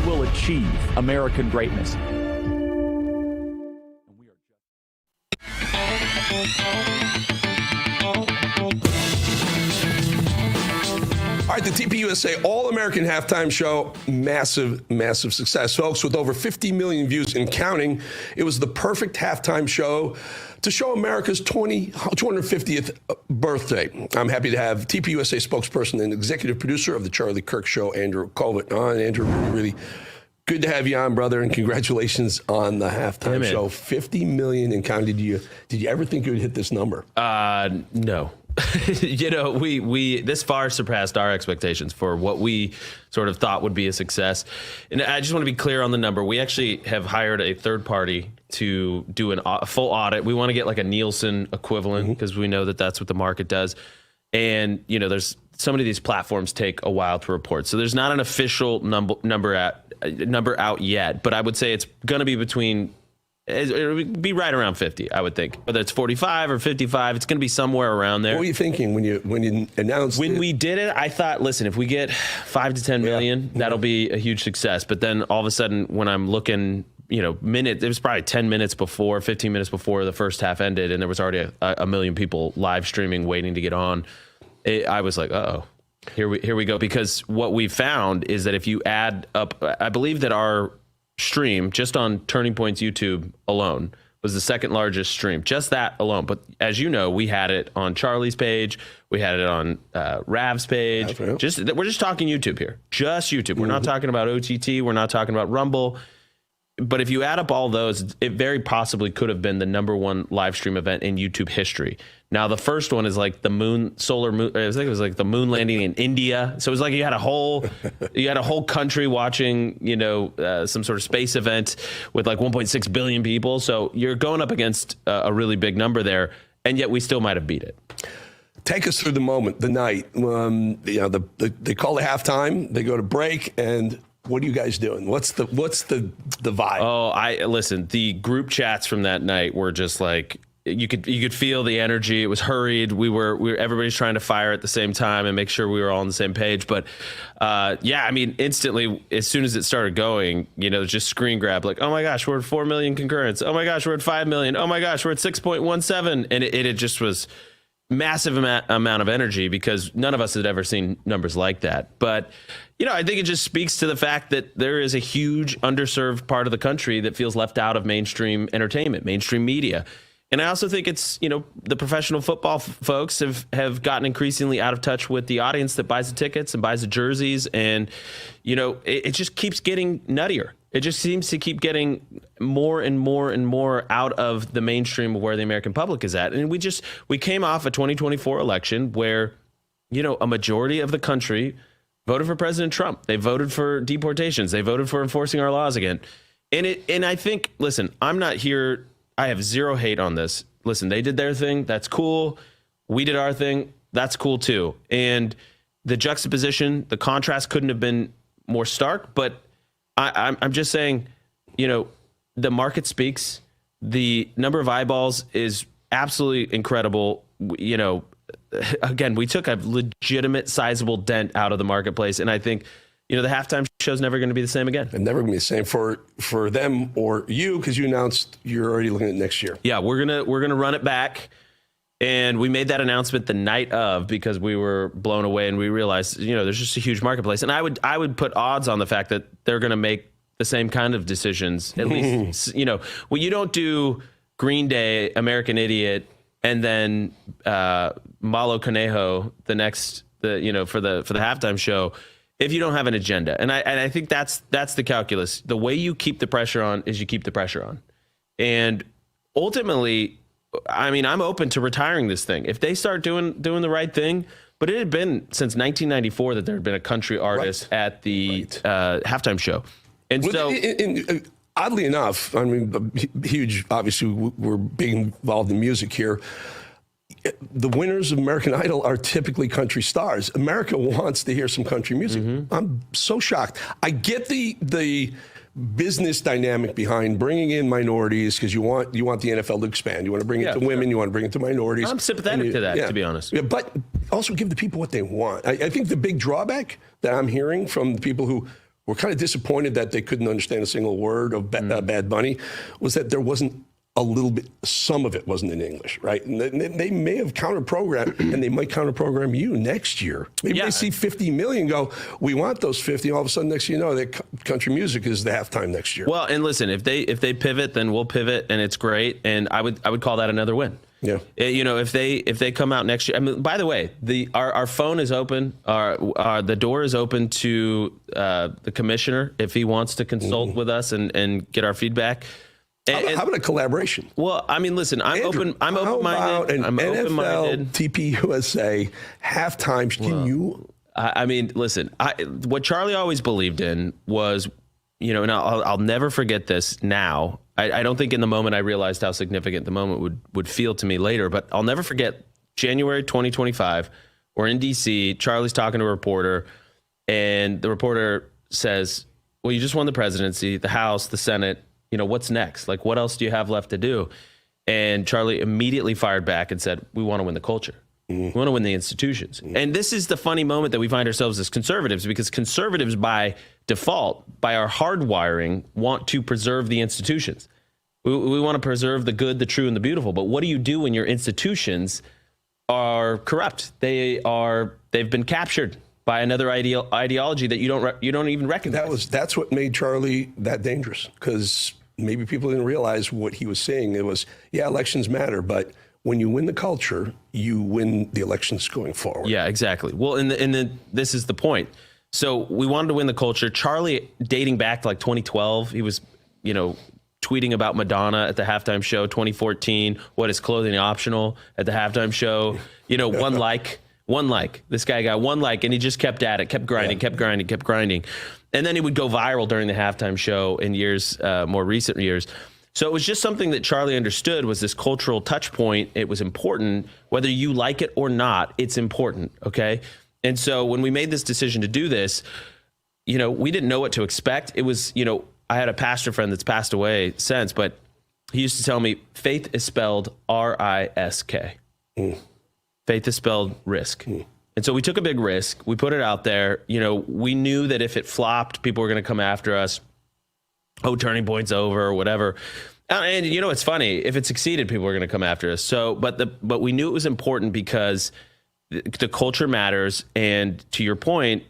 will achieve American greatness. All right, the TPUSA All-American Halftime Show, massive, massive success. Folks, with over 50 million views and counting, it was the perfect halftime show to show America's 250th birthday. I'm happy to have TPUSA spokesperson and executive producer of The Charlie Kirk Show, Andrew Colvin, on. Andrew, really good to have you on, brother, and congratulations on the halftime show. 50 million and counting. Did you ever think you would hit this number? No. You know, we this far surpassed our expectations for what we sort of thought would be a success. And I just want to be clear on the number. We actually have hired a third party to do a full audit. We want to get like a Nielsen equivalent because we know that that's what the market does. And, you know, there's so many of these platforms take a while to report. So there's not an official number out yet, but I would say it's going to be it would be right around 50, I would think. Whether it's 45 or 55, it's going to be somewhere around there. What were you thinking when you announced When we did it, I thought, listen, if we get 5 to 10 million, that'll be a huge success. But then all of a sudden, when I'm looking, you know, it was probably 10 minutes before, 15 minutes before the first half ended, and there was already a million people live streaming waiting to get on. I was like, uh-oh. Here we go. Because what we found is that if you add up, I believe that our stream just on Turning Point's YouTube alone was the second largest stream, just that alone. But as you know, we had it on Charlie's page, we had it on Rav's page. We're just talking YouTube here, just YouTube. We're not talking about OTT, we're not talking about Rumble. But if you add up all those, it very possibly could have been the #1 live stream event in YouTube history. Now, the first one is like the solar moon. I think it was like the moon landing in India. So it was like you had a whole country watching, you know, some sort of space event with like 1.6 billion people. So you're going up against a really big number there, and yet we still might have beat it. Take us through the moment, the night. You know, they call the halftime, they go to break, and what are you guys doing? What's the vibe? Oh, listen, the group chats from that night were just like, you could feel the energy. It was hurried. Everybody's trying to fire at the same time and make sure we were all on the same page. But yeah, I mean, instantly, as soon as it started going, you know, just screen grab, like, oh my gosh, we're at 4 million concurrents. Oh my gosh, we're at 5 million. Oh my gosh, we're at 6.17. And it just was massive amount of energy because none of us had ever seen numbers like that. But, you know, I think it just speaks to the fact that there is a huge underserved part of the country that feels left out of mainstream entertainment, mainstream media. And I also think it's, you know, the professional football folks have gotten increasingly out of touch with the audience that buys the tickets and buys the jerseys. And, you know, it just keeps getting nuttier. It just seems to keep getting more and more and more out of the mainstream of where the American public is at. And we came off a 2024 election where, you know, a majority of the country voted for President Trump. They voted for deportations. They voted for enforcing our laws again. And I think, listen, I'm not here. I have zero hate on this. Listen, they did their thing. That's cool. We did our thing. That's cool too. And the juxtaposition, the contrast couldn't have been more stark. But I'm just saying, you know, the market speaks. The number of eyeballs is absolutely incredible. You know, again, we took a legitimate, sizable dent out of the marketplace. And I think, you know, the halftime show is never going to be the same again. And never going to be the same for them or you, because you announced you're already looking at next year. Yeah, we're gonna run it back, and we made that announcement the night of because we were blown away and we realized, you know, there's just a huge marketplace. And I would put odds on the fact that they're going to make the same kind of decisions. At least, you know, well, you don't do Green Day, American Idiot, and then Malo Conejo for the halftime show if you don't have an agenda. And I think that's the calculus. The way you keep the pressure on is you keep the pressure on. And ultimately, I mean, I'm open to retiring this thing. If they start doing the right thing, but it had been since 1994 that there had been a country artist at the halftime show. And oddly enough, I mean, huge, obviously we're being involved in music here. The winners of American Idol are typically country stars. America wants to hear some country music. I'm so shocked. I get the business dynamic behind bringing in minorities because you want the NFL to expand. You want to bring it to women. You want to bring it to minorities. I'm sympathetic to that, to be honest. Yeah, but also give the people what they want. I think the big drawback that I'm hearing from the people who were kind of disappointed that they couldn't understand a single word of Bad Bunny was that there wasn't a little bit, some of it wasn't in English, right? And they may have counter-programmed, and they might counter-program you next year. Maybe they see 50 million, go, we want those 50, and all of a sudden next thing you know, that country music is the halftime next year. Well, and listen, if they pivot, then we'll pivot, and it's great, and I would call that another win. Yeah. You know, if they come out next year, I mean, by the way, our phone is open, the door is open to the commissioner if he wants to consult with us and get our feedback. How about a collaboration? Well, I mean, listen, I'm Andrew, open-minded. I'm NFL, open-minded. TPUSA halftime. Can you? I mean, listen. What Charlie always believed in was, you know, and I'll never forget this. Now, I don't think in the moment I realized how significant the moment would feel to me later. But I'll never forget January 2025. We're in D.C. Charlie's talking to a reporter, and the reporter says, "Well, you just won the presidency, the House, the Senate. You know, what's next? Like, what else do you have left to do?" And Charlie immediately fired back and said, "We want to win the culture. We want to win the institutions." And this is the funny moment that we find ourselves as conservatives, because conservatives by default, by our hardwiring, want to preserve the institutions. We want to preserve the good, the true, and the beautiful. But what do you do when your institutions are corrupt? They've been captured by another ideology that you don't even recognize. That's what made Charlie that dangerous, because maybe people didn't realize what he was saying. It was, yeah, elections matter, but when you win the culture, you win the elections going forward. Yeah, exactly. Well, this is the point. So we wanted to win the culture. Charlie, dating back to like 2012, he was, you know, tweeting about Madonna at the halftime show. 2014, what is clothing optional at the halftime show? You know, one like. This guy got one like, and he just kept at it, kept grinding. And then he would go viral during the halftime show in years, more recent years. So it was just something that Charlie understood was this cultural touch point. It was important. Whether you like it or not, it's important, okay? And so when we made this decision to do this, you know, we didn't know what to expect. It was, you know, I had a pastor friend that's passed away since, but he used to tell me, faith is spelled R-I-S-K. Faith is spelled risk. And so we took a big risk. We put it out there. You know, we knew that if it flopped, people were going to come after us. Oh, Turning Point's over or whatever. And you know, it's funny. If it succeeded, people were going to come after us. So, but we knew it was important because the culture matters. And to your point,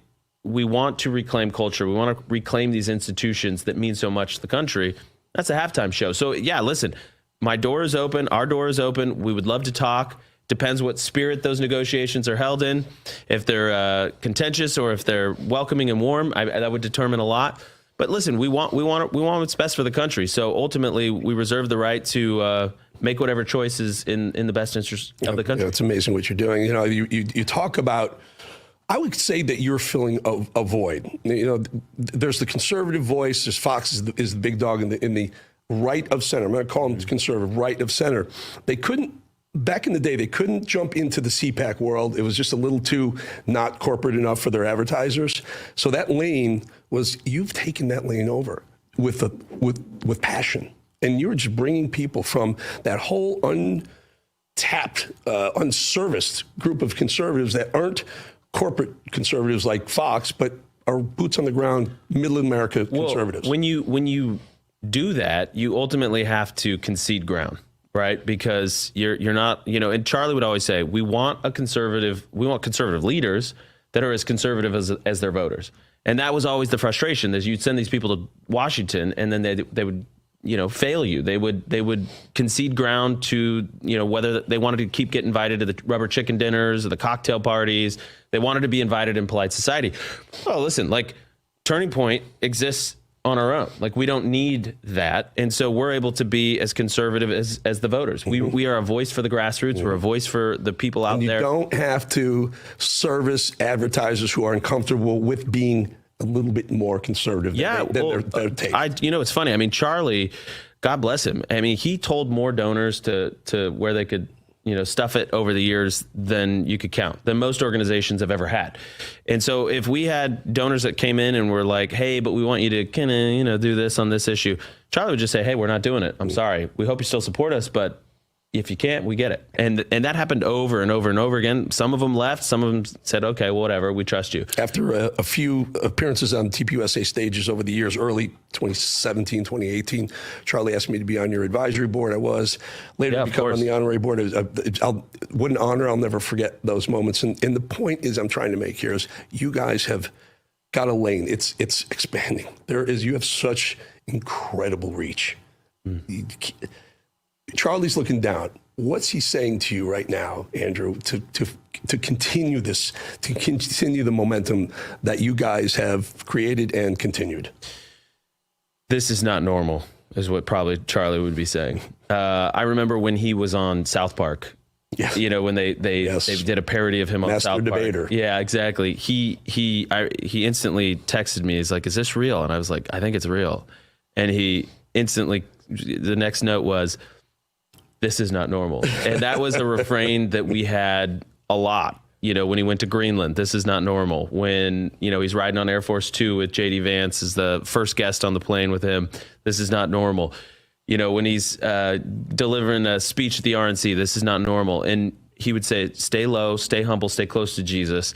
we want to reclaim culture. We want to reclaim these institutions that mean so much to the country. That's a halftime show. So yeah, listen, my door is open. Our door is open. We would love to talk. Depends what spirit those negotiations are held in. If they're contentious or if they're welcoming and warm, that would determine a lot. But listen, we want what's best for the country. So ultimately, we reserve the right to make whatever choices in the best interest of the country. Yeah, it's amazing what you're doing. You know, you talk about. I would say that you're filling a void. You know, there's the conservative voice. There's Fox is the big dog in the right of center. I'm going to call them conservative, right of center. They couldn't. Back in the day, they couldn't jump into the CPAC world. It was just a little too not corporate enough for their advertisers. So that lane you've taken that lane over with passion. And you're just bringing people from that whole untapped, unserviced group of conservatives that aren't corporate conservatives like Fox, but are boots on the ground, middle America conservatives. When you do that, you ultimately have to concede ground. Right, because you're not, you know, and Charlie would always say, we want conservative leaders that are as conservative as their voters. And that was always the frustration, is you'd send these people to Washington and then they would, you know, fail you. They would concede ground to, you know, whether they wanted to keep getting invited to the rubber chicken dinners or the cocktail parties. They wanted to be invited in polite society. Well, listen, like Turning Point exists on our own. Like, we don't need that. And so we're able to be as conservative as the voters. We are a voice for the grassroots. We're a voice for the people out there. You don't have to service advertisers who are uncomfortable with being a little bit more conservative than their taste. You know, it's funny. I mean, Charlie, God bless him. I mean, he told more donors to where they could, you know, stuff it over the years than you could count, than most organizations have ever had. And so if we had donors that came in and were like, hey, but we want you to kind of, you know, do this on this issue, Charlie would just say, hey, we're not doing it. I'm sorry. We hope you still support us, but if you can't, we get it. And that happened over and over and over again. Some of them left. Some of them said, okay, well, whatever, we trust you. After a few appearances on TPUSA stages over the years, early 2017, 2018, Charlie asked me to be on your advisory board. I was. Later become on the honorary board. What an honor. I'll never forget those moments. And the point is I'm trying to make here is you guys have got a lane. It's expanding. You have such incredible reach. Charlie's looking down. What's he saying to you right now, Andrew, to continue this, to continue the momentum that you guys have created and continued? This is not normal, is what probably Charlie would be saying. I remember when he was on South Park. Yeah. You know, when they did a parody of him on South Park. Master debater. Yeah, exactly. He instantly texted me. He's like, "Is this real?" And I was like, "I think it's real." And he instantly, the next note was, "This is not normal." And that was a refrain that we had a lot. You know, when he went to Greenland, this is not normal. When, you know, he's riding on Air Force 2 with JD Vance as the first guest on the plane with him, this is not normal. You know, when he's delivering a speech at the RNC, this is not normal. And he would say, stay low, stay humble, stay close to Jesus.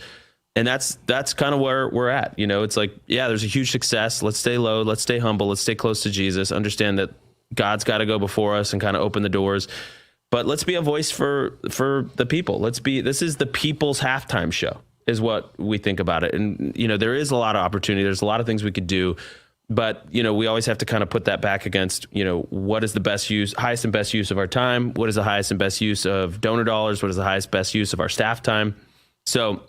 And that's kind of where we're at. You know, it's like, yeah, there's a huge success. Let's stay low. Let's stay humble. Let's stay close to Jesus. Understand that God's got to go before us and kind of open the doors. But let's be a voice for the people. This is the people's halftime show is what we think about it. And, you know, there is a lot of opportunity. There's a lot of things we could do. But, you know, we always have to kind of put that back against, you know, what is the highest and best use of our time? What is the highest and best use of donor dollars? What is the highest best use of our staff time? So,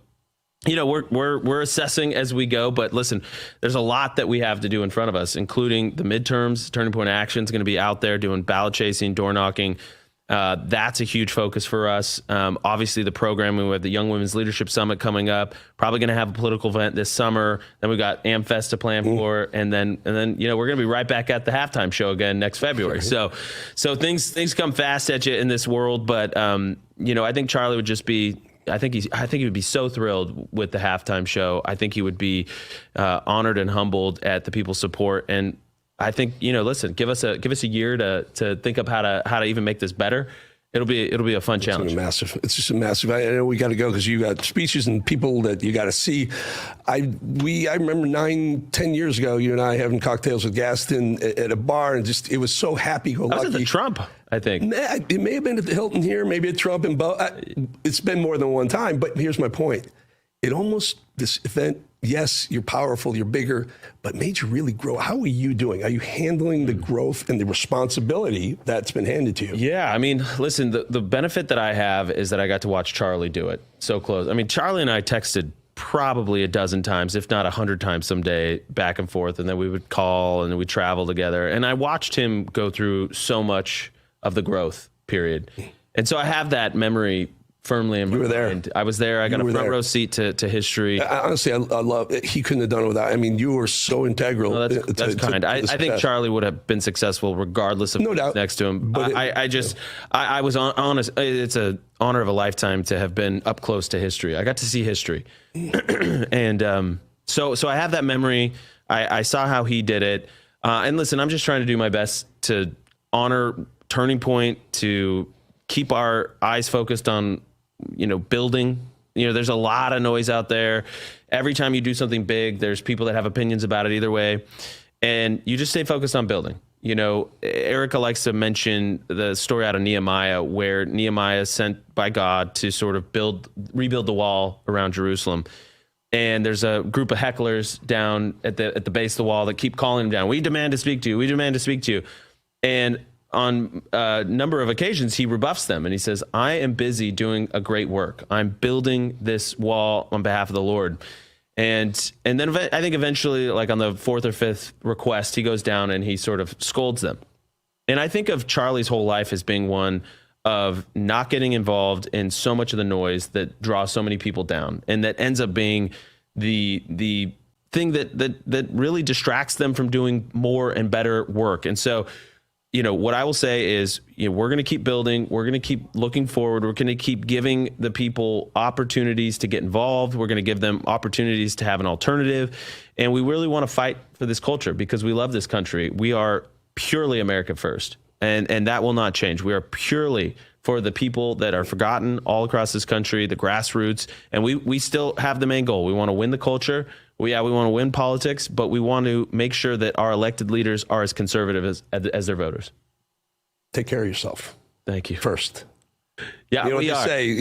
you know, we're assessing as we go, but listen, there's a lot that we have to do in front of us, including the midterms. Turning Point Action is going to be out there doing ballot chasing, door knocking. That's a huge focus for us. Obviously, the programming with the Young Women's Leadership Summit coming up, probably going to have a political event this summer. Then we've got AmFest to plan for, and then you know, we're going to be right back at the halftime show again next February. So things come fast at you in this world, but you know, I think Charlie would just be. I think he would be so thrilled with the halftime show. I think he would be honored and humbled at the people's support. And I think, you know, listen, give us a year to think of how to even make this better. It'll be a fun challenge. It's just a massive. I know we got to go because you got speeches and people that you got to see. I remember 9-10 years ago, you and I having cocktails with Gaston at a bar, and just it was so happy-go-lucky. I was at the Trump, I think. It may have been at the Hilton here, maybe at Trump and Bo. It's been more than one time, but here's my point. This event, yes, you're powerful, you're bigger, but made you really grow. How are you doing? Are you handling the growth and the responsibility that's been handed to you? Yeah, I mean, listen, the benefit that I have is that I got to watch Charlie do it so close. I mean, Charlie and I texted probably a dozen times, if not 100 times someday, back and forth, and then we would call and then we'd travel together. And I watched him go through so much of the growth period. And so I have that memory firmly in my mind. I was there. I got a front row seat to history. Honestly, I love it. He couldn't have done it without. I mean, you were so integral. No, that's kind. I think Charlie would have been successful regardless of who's next to him. But I was honest. It's an honor of a lifetime to have been up close to history. I got to see history, and so I have that memory. I saw how he did it. And listen, I'm just trying to do my best to honor Turning Point, to keep our eyes focused on, you know, building. You know, there's a lot of noise out there. Every time you do something big, there's people that have opinions about it either way. And you just stay focused on building. You know, Erica likes to mention the story out of Nehemiah, where Nehemiah is sent by God to sort of rebuild the wall around Jerusalem. And there's a group of hecklers down at the base of the wall that keep calling him down. We demand to speak to you. We demand to speak to you. And on a number of occasions, he rebuffs them and he says, I am busy doing a great work. I'm building this wall on behalf of the Lord. And then I think eventually, like on the fourth or fifth request, he goes down and he sort of scolds them. And I think of Charlie's whole life as being one of not getting involved in so much of the noise that draws so many people down, and that ends up being the thing that really distracts them from doing more and better work. And so, you know, what I will say is, you know, we're going to keep building. We're going to keep looking forward. We're going to keep giving the people opportunities to get involved. We're going to give them opportunities to have an alternative. And we really want to fight for this culture because we love this country. We are purely America first. And that will not change. We are purely for the people that are forgotten all across this country, the grassroots. And we still have the main goal. We want to win the culture. We want to win politics, but we want to make sure that our elected leaders are as conservative as their voters. Take care of yourself. Thank you. First. Yeah, you know what they say,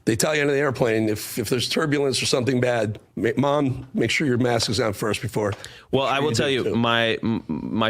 they tell you on the airplane, if there's turbulence or something bad, Mom, make sure your mask is on first before. Well, I will tell you, my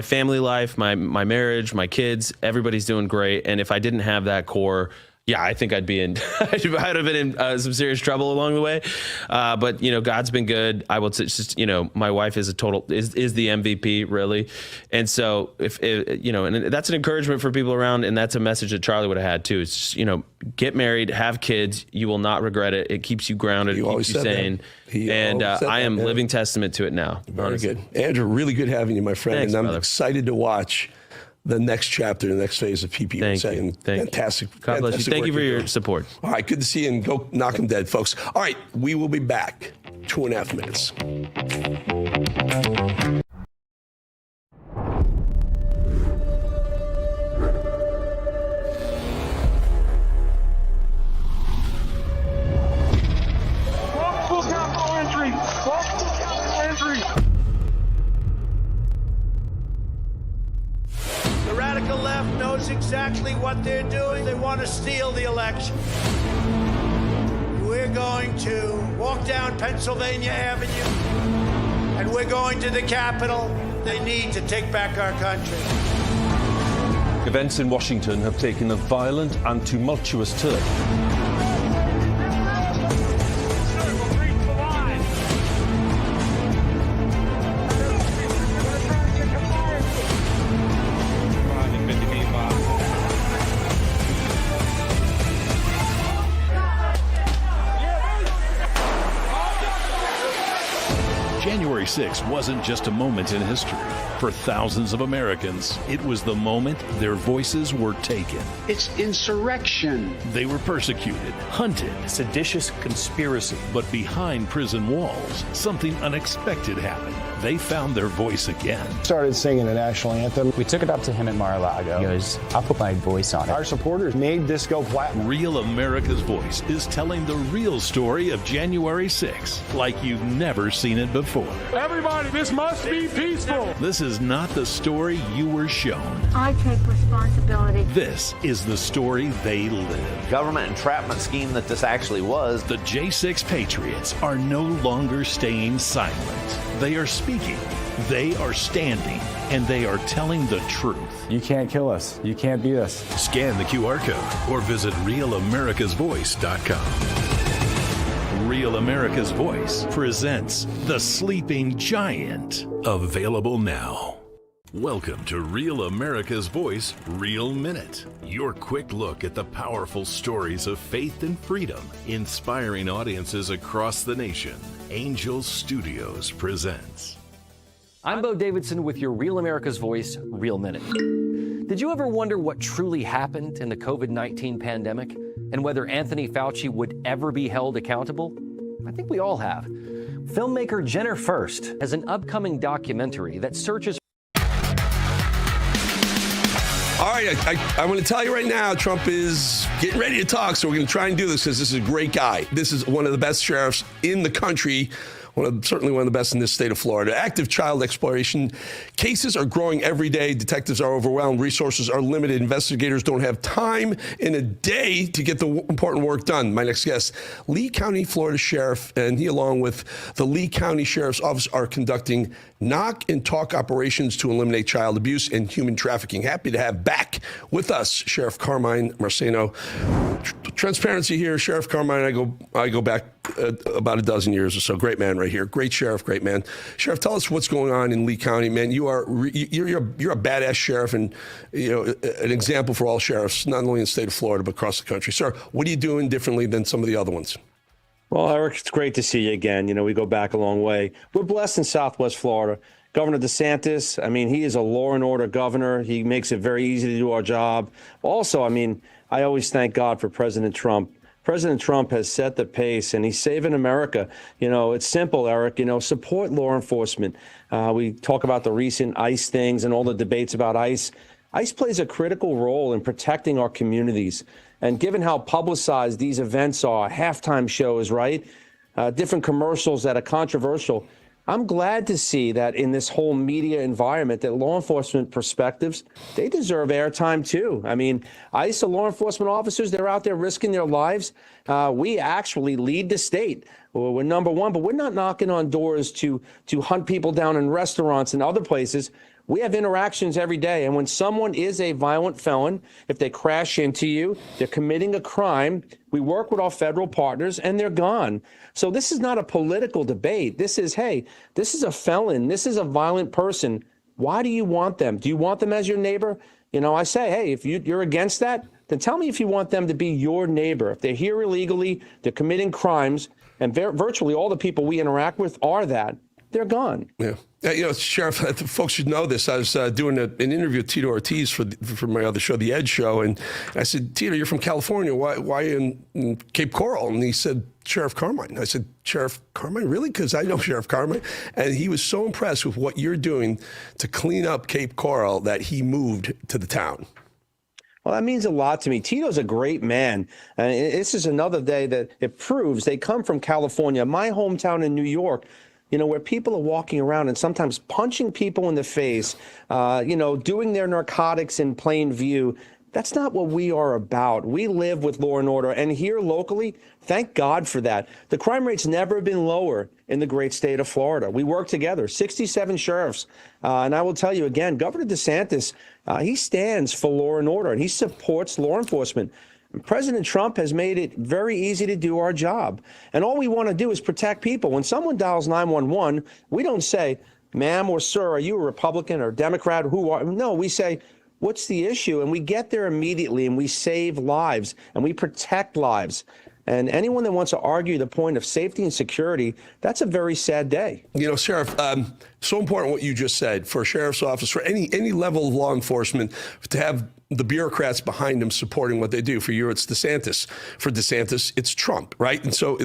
family life, my marriage, my kids, everybody's doing great. And if I didn't have that core, yeah, I think I'd have been in some serious trouble along the way. But, God's been good. I will just, my wife is is the MVP, really. And so and that's an encouragement for people around. And that's a message that Charlie would have had too. It's just, get married, have kids. You will not regret it. It keeps you grounded. It keeps you sane. And I am living testament to it now. Very honestly. good. Andrew, really good having you, my friend. Thanks, and I'm brother. excited to watch the next chapter, the next phase of PPUSA. Fantastic. God bless you. Thank you for your support. All right, good to see you, and go knock 'em dead, folks. All right, we will be back. 2.5 minutes. Exactly what they're doing. They want to steal the election. We're going to walk down Pennsylvania Avenue, and we're going to the Capitol. They need to take back our country. Events in Washington have taken a violent and tumultuous turn. January 6th wasn't just a moment in history. For thousands of Americans, it was the moment their voices were taken. It's insurrection. They were persecuted, hunted. Seditious conspiracy. But behind prison walls, something unexpected happened. They found their voice again. Started singing the national anthem. We took it up to him at Mar-a-Lago. He goes, I'll put my voice on it. Our supporters made this go platinum. Real America's Voice is telling the real story of January 6th like you've never seen it before. Everybody, this must be peaceful. This is not the story you were shown. I take responsibility. This is the story they live. Government entrapment scheme that this actually was. The J6 Patriots are no longer staying silent. They are speaking, they are standing, and they are telling the truth. You can't kill us. You can't beat us. Scan the QR code or visit RealAmericasVoice.com. Real America's Voice presents The Sleeping Giant. Available now. Welcome to Real America's Voice Real Minute. Your quick look at the powerful stories of faith and freedom, inspiring audiences across the nation. Angel Studios presents. I'm Bo Davidson with your Real America's Voice Real Minute. Did you ever wonder what truly happened in the COVID-19 pandemic and whether Anthony Fauci would ever be held accountable? I think we all have. Filmmaker Jenner First has an upcoming documentary that searches. All right, I want to tell you right now, Trump is getting ready to talk, so we're going to try and do this because this is a great guy. This is one of the best sheriffs in the country. Certainly one of the best in this state of Florida. Active child exploitation cases are growing every day. Detectives are overwhelmed. Resources are limited. Investigators don't have time in a day to get the important work done. My next guest, Lee County, Florida Sheriff, and he, along with the Lee County Sheriff's Office, are conducting knock and talk operations to eliminate child abuse and human trafficking. Happy to have back with us Sheriff Carmine Marceno. Transparency here, Sheriff Carmine. I go back about a dozen years or so. Great man right here. Great sheriff, great man. Sheriff, tell us what's going on in Lee County, man. You're a badass sheriff, and an example for all sheriffs, not only in the state of Florida but across the country. Sir, what are you doing differently than some of the other ones? Well, Eric, it's great to see you again. We go back a long way. We're blessed in Southwest Florida. Governor DeSantis, he is a law and order governor. He makes it very easy to do our job. Also, I always thank God for President Trump. President Trump has set the pace, and he's saving America. It's simple, Eric. Support law enforcement. We talk about the recent ICE things and all the debates about ICE. ICE plays a critical role in protecting our communities. And given how publicized these events are, halftime shows, right? Different commercials that are controversial. I'm glad to see that in this whole media environment that law enforcement perspectives, they deserve airtime too. I mean, ICE law enforcement officers, they're out there risking their lives. We actually lead the state. We're number one, but we're not knocking on doors to hunt people down in restaurants and other places. We have interactions every day. And when someone is a violent felon, if they crash into you, they're committing a crime, we work with our federal partners and they're gone. So this is not a political debate. This is, hey, this is a felon. This is a violent person. Why do you want them? Do you want them as your neighbor? You know, I say, hey, if you're against that, then tell me if you want them to be your neighbor. If they're here illegally, they're committing crimes, and virtually all the people we interact with are that, they're gone. Yeah. You know, Sheriff, folks should know this. I was doing an interview with Tito Ortiz for my other show, The Edge Show, and I said, Tito, you're from California. Why in Cape Coral? And he said, Sheriff Carmine. I said, Sheriff Carmine, really? Because I know Sheriff Carmine. And he was so impressed with what you're doing to clean up Cape Coral that he moved to the town. Well, that means a lot to me. Tito's a great man. And this is another day that it proves they come from California, my hometown in New York, you know, where people are walking around and sometimes punching people in the face, you know, doing their narcotics in plain view. That's not what we are about. We live with law and order. And here locally, thank God for that. The crime rate's never been lower in the great state of Florida. We work together, 67 sheriffs. And I will tell you again, Governor DeSantis, he stands for law and order and he supports law enforcement. President Trump has made it very easy to do our job. And all we want to do is protect people. When someone dials 911, we don't say, ma'am or sir, are you a Republican or Democrat? Who are? No, we say, what's the issue? And we get there immediately and we save lives and we protect lives. And anyone that wants to argue the point of safety and security, that's a very sad day. You know, Sheriff, so important what you just said for a sheriff's office, for any level of law enforcement, to have the bureaucrats behind them supporting what they do. For you, it's DeSantis. For DeSantis, it's Trump, right? And so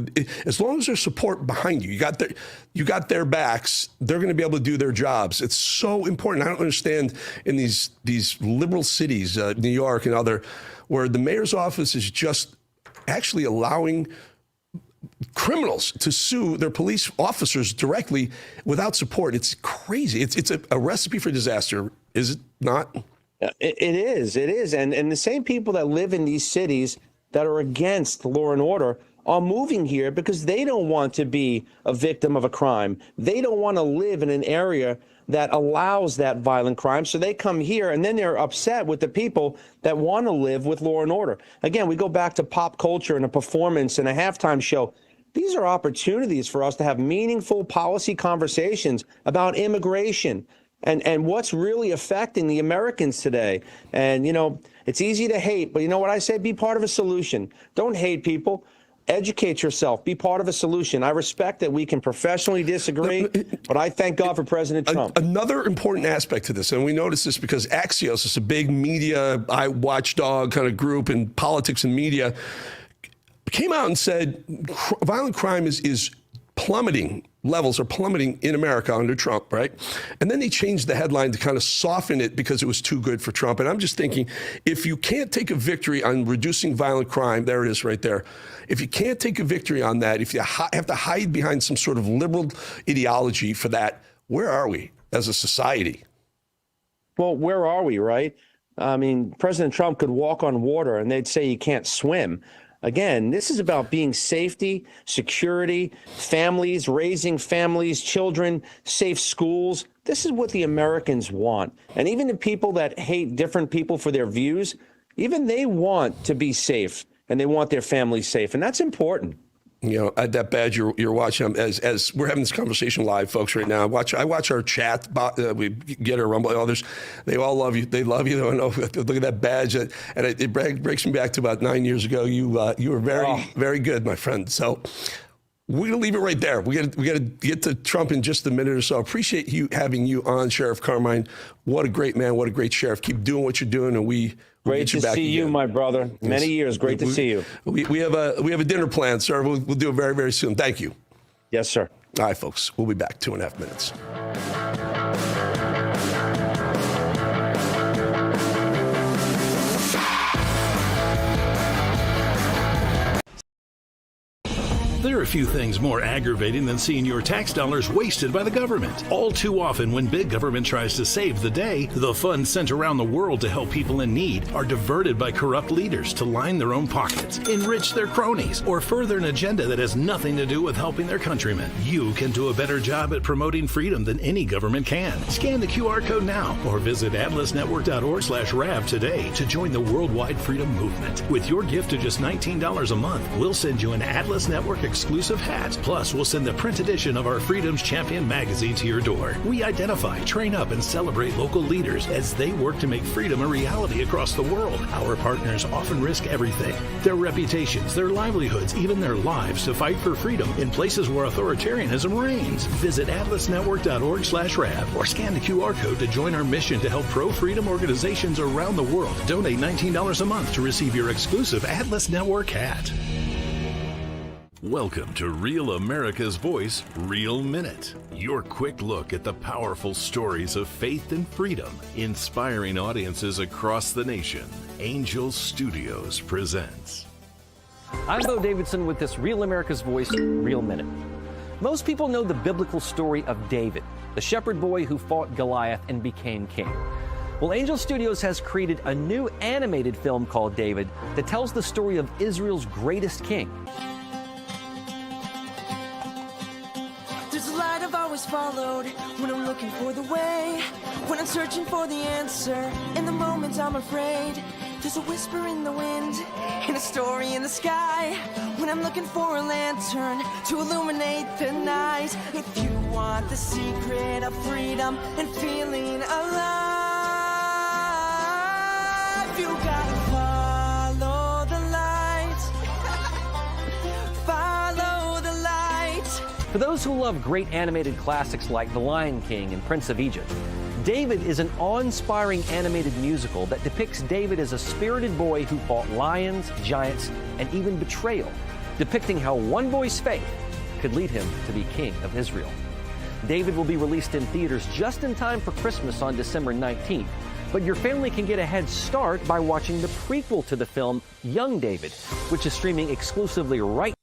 as long as there's support behind you, you got their backs, they're going to be able to do their jobs. It's so important. I don't understand in these liberal cities, New York and other, where the mayor's office is just actually allowing criminals to sue their police officers directly without support. It's crazy. It's a recipe for disaster, is it not? It is. And the same people that live in these cities that are against law and order are moving here because they don't want to be a victim of a crime. They don't want to live in an area that allows that violent crime. So they come here and then they're upset with the people that want to live with law and order. Again, we go back to pop culture and a performance and a halftime show. These are opportunities for us to have meaningful policy conversations about immigration and what's really affecting the Americans today. And, you know, it's easy to hate, but you know what I say? Be part of a solution. Don't hate people. Educate yourself. Be part of a solution. I respect that we can professionally disagree, but I thank God for President Trump. Another important aspect to this, and we notice this because Axios is a big media watchdog kind of group in politics and media, came out and said violent crime is plummeting. Levels are plummeting in America under Trump, right? And then they changed the headline to kind of soften it because it was too good for Trump. And I'm just thinking, if you can't take a victory on reducing violent crime, there it is right there. If you can't take a victory on that, if you have to hide behind some sort of liberal ideology for that, where are we as a society? Well, where are we, right? I mean, President Trump could walk on water and they'd say he can't swim. Again, this is about being safety, security, families, raising families, children, safe schools. This is what the Americans want. And even the people that hate different people for their views, even they want to be safe and they want their families safe. And that's important. You know, that badge you're watching as we're having this conversation live, folks, right now. I watch our chat. We get our Rumble. Others, they all love you. They love you. Look at that badge, and it breaks me back to about 9 years ago. You were very good, my friend. So we're gonna leave it right there. We got to get to Trump in just a minute or so. Appreciate having you on, Sheriff Carmine. What a great man. What a great sheriff. Keep doing what you're doing, and we'll great to see you, my brother. Many years. Great to see you. We have a dinner plan, sir. We'll do it very, very soon. Thank you. Yes, sir. All right, folks. We'll be back 2.5 minutes. There are few things more aggravating than seeing your tax dollars wasted by the government. All too often, when big government tries to save the day, the funds sent around the world to help people in need are diverted by corrupt leaders to line their own pockets, enrich their cronies, or further an agenda that has nothing to do with helping their countrymen. You can do a better job at promoting freedom than any government can. Scan the QR code now or visit atlasnetwork.org/RAV today to join the worldwide freedom movement. With your gift of just $19 a month, we'll send you an Atlas Network exclusive hat. Plus, we'll send the print edition of our Freedom's Champion magazine to your door. We identify, train up, and celebrate local leaders as they work to make freedom a reality across the world. Our partners often risk everything: their reputations, their livelihoods, even their lives to fight for freedom in places where authoritarianism reigns. Visit atlasnetwork.org/RAV or scan the QR code to join our mission to help pro-freedom organizations around the world. Donate $19 a month to receive your exclusive Atlas Network hat. Welcome to Real America's Voice, Real Minute. Your quick look at the powerful stories of faith and freedom, inspiring audiences across the nation. Angel Studios presents. I'm Bo Davidson with this Real America's Voice, Real Minute. Most people know the biblical story of David, the shepherd boy who fought Goliath and became king. Well, Angel Studios has created a new animated film called David that tells the story of Israel's greatest king. Followed when I'm looking for the way, when I'm searching for the answer, in the moments I'm afraid. There's a whisper in the wind and a story in the sky, when I'm looking for a lantern to illuminate the night. If you want the secret of freedom and feeling alive, you gotta follow the light. Follow the light. For those who love great animated classics like The Lion King and Prince of Egypt, David is an awe-inspiring animated musical that depicts David as a spirited boy who fought lions, giants, and even betrayal, depicting how one boy's faith could lead him to be king of Israel. David will be released in theaters just in time for Christmas on December 19th, but your family can get a head start by watching the prequel to the film, Young David, which is streaming exclusively right now.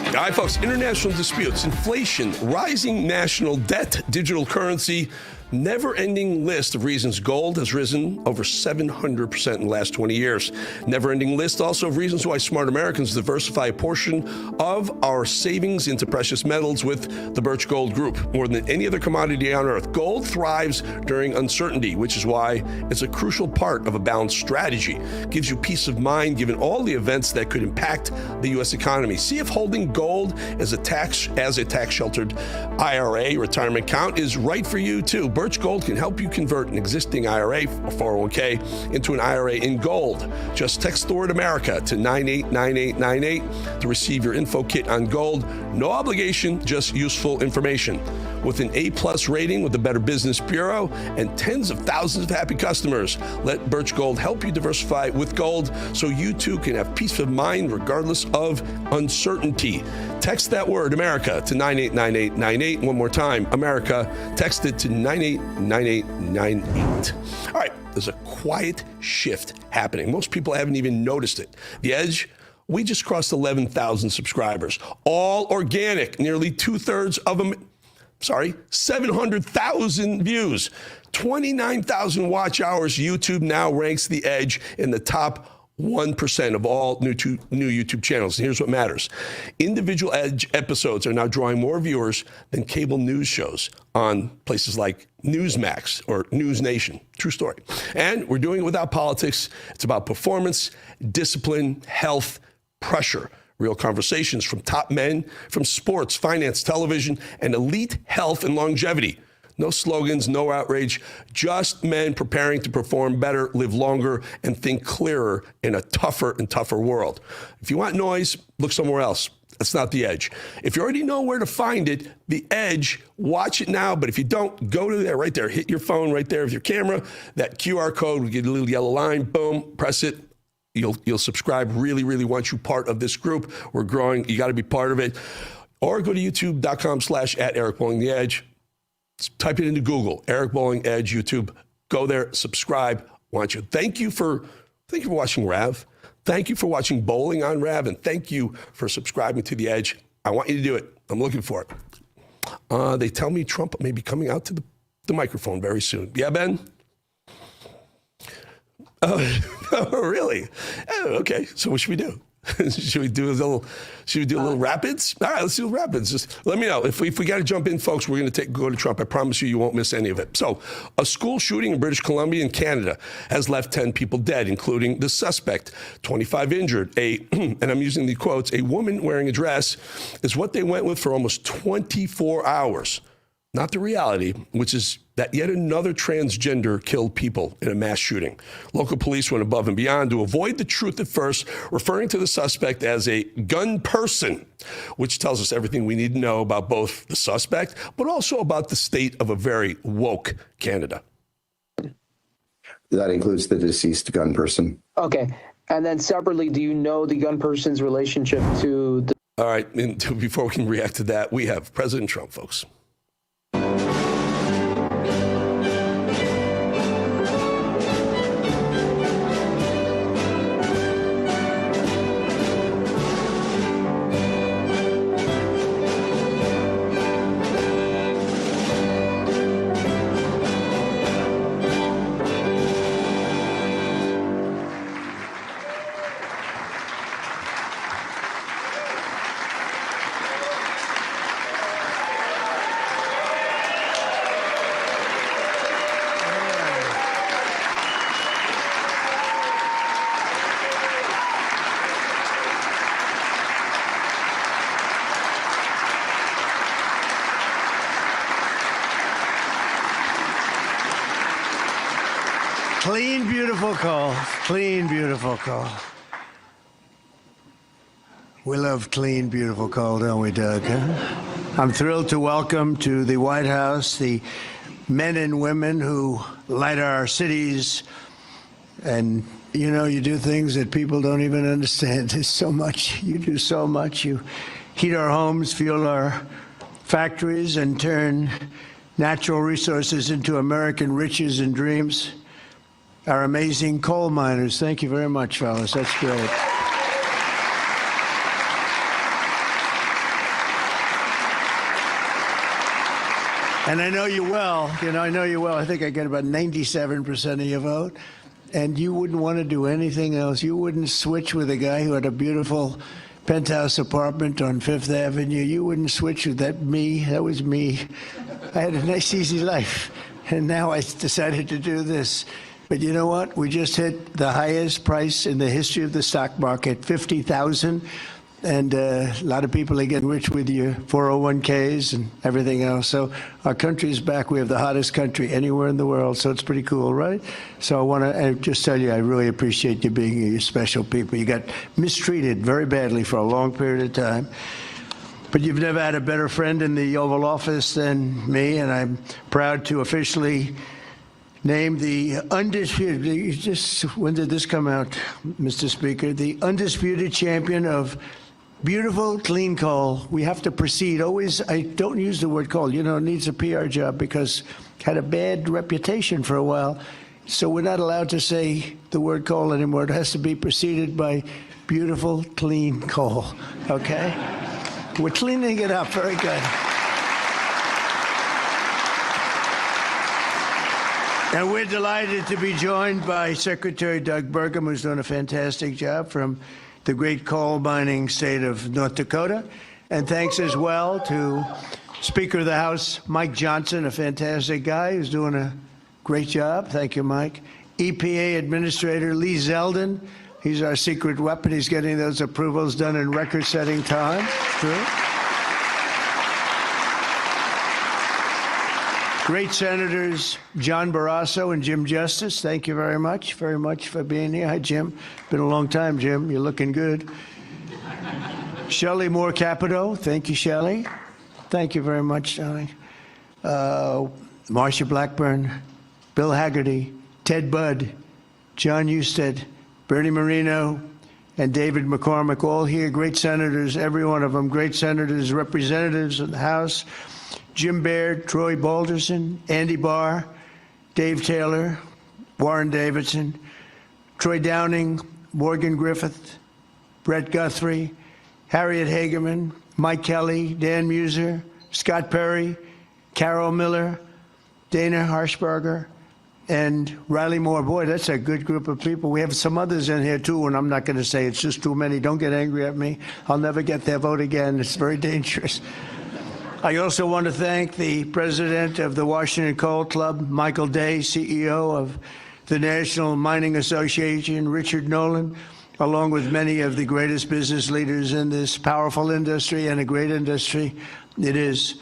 All right, folks, international disputes, inflation, rising national debt, digital currency, never-ending list of reasons gold has risen over 700% in the last 20 years. Never-ending list also of reasons why smart Americans diversify a portion of our savings into precious metals with the Birch Gold Group. More than any other commodity on earth, gold thrives during uncertainty, which is why it's a crucial part of a balanced strategy. Gives you peace of mind given all the events that could impact the U.S. economy. See if holding gold as a tax-sheltered IRA retirement account is right for you, too. Birch Gold can help you convert an existing IRA or 401k into an IRA in gold. Just text the word America to 989898 to receive your info kit on gold. No obligation, just useful information. With an A+ rating with the Better Business Bureau and tens of thousands of happy customers, let Birch Gold help you diversify with gold so you too can have peace of mind regardless of uncertainty. Text that word America to 989898. One more time, America. Text it to 989898. All right, there's a quiet shift happening. Most people haven't even noticed it. The Edge, we just crossed 11,000 subscribers. All organic, nearly 2/3 of them. 700,000 views, 29,000 watch hours. YouTube now ranks The Edge in the top 1% of all new YouTube channels. And here's what matters. Individual Edge episodes are now drawing more viewers than cable news shows on places like Newsmax or News Nation. True story. And we're doing it without politics. It's about performance, discipline, health, pressure. Real conversations from top men from sports, finance, television, and elite health and longevity. No slogans, no outrage, just men preparing to perform better, live longer, and think clearer in a tougher and tougher world. If you want noise, look somewhere else. That's not The Edge. If you already know where to find it, The Edge, watch it now. But if you don't, go to there, right there. Hit your phone right there with your camera. That QR code will get a little yellow line. Boom, press it. You'll subscribe. Really, really want you part of this group. We're growing. You got to be part of it. Or go to youtube.com/@EricBollingTheEdge. Type it into Google, Eric Bolling Edge, YouTube. Go there, subscribe. Want you. Thank you for Thank you for watching Rav. Thank you for watching Bowling on Rav, and thank you for subscribing to The Edge. I want you to do it. I'm looking for it. They tell me Trump may be coming out to the microphone very soon. Yeah, Ben? Oh, really? Oh, okay. So what should we do? Should we do a little rapids? All right, let's do rapids. Just let me know. If we got to jump in, folks, we're going to go to Trump. I promise you won't miss any of it. So a school shooting in British Columbia in Canada has left 10 people dead, including the suspect, 25 injured. And I'm using the quotes, a woman wearing a dress is what they went with for almost 24 hours. Not the reality, which is that yet another transgender killed people in a mass shooting. Local police went above and beyond to avoid the truth at first, referring to the suspect as a gun person, which tells us everything we need to know about both the suspect, but also about the state of a very woke Canada. That includes the deceased gun person. Okay. And then separately, do you know the gun person's relationship to the... All right. And before we can react to that, we have President Trump, folks. Clean, beautiful call. Clean, beautiful call. We love clean, beautiful call, don't we, Doug? Huh? I'm thrilled to welcome to the White House the men and women who light our cities. And, you know, you do things that people don't even understand. There's so much. You do so much. You heat our homes, fuel our factories, and turn natural resources into American riches and dreams. Our amazing coal miners. Thank you very much, fellas. That's great. And I know you well. You know, I know you well. I think I get about 97% of your vote. And you wouldn't want to do anything else. You wouldn't switch with a guy who had a beautiful penthouse apartment on Fifth Avenue. You wouldn't switch with that me. That was me. I had a nice, easy life. And now I decided to do this. But you know what? We just hit the highest price in the history of the stock market, $50,000. And a lot of people are getting rich with your 401ks and everything else. So our country is back. We have the hottest country anywhere in the world. So it's pretty cool, right? So I want to just tell you, I really appreciate you being here. You're special people. You got mistreated very badly for a long period of time. But you've never had a better friend in the Oval Office than me. And I'm proud to officially named the undisputed, when did this come out, Mr. Speaker? The undisputed champion of beautiful, clean coal. We have to proceed. Always, I don't use the word coal. You know, it needs a PR job because it had a bad reputation for a while. So we're not allowed to say the word coal anymore. It has to be preceded by beautiful, clean coal. Okay? We're cleaning it up. Very good. And we're delighted to be joined by Secretary Doug Burgum, who's done a fantastic job from the great coal mining state of North Dakota. And thanks as well to Speaker of the House, Mike Johnson, a fantastic guy who's doing a great job. Thank you, Mike. EPA Administrator Lee Zeldin. He's our secret weapon. He's getting those approvals done in record-setting time. True. Great Senators John Barrasso and Jim Justice. Thank you very much for being here. Hi, Jim. Been a long time, Jim. You're looking good. Shelley Moore Capito. Thank you, Shelley. Thank you very much, Shelley. Marsha Blackburn, Bill Haggerty, Ted Budd, John Husted, Bernie Moreno, and David McCormick, all here. Great senators, every one of them. Great senators, representatives in the House. Jim Baird, Troy Balderson, Andy Barr, Dave Taylor, Warren Davidson, Troy Downing, Morgan Griffith, Brett Guthrie, Harriet Hageman, Mike Kelly, Dan Muser, Scott Perry, Carol Miller, Dana Harshbarger, and Riley Moore. Boy, that's a good group of people. We have some others in here, too, and I'm not going to say it's just too many. Don't get angry at me. I'll never get their vote again. It's very dangerous. I also want to thank the president of the Washington Coal Club, Michael Day, CEO of the National Mining Association, Richard Nolan, along with many of the greatest business leaders in this powerful industry, and a great industry it is.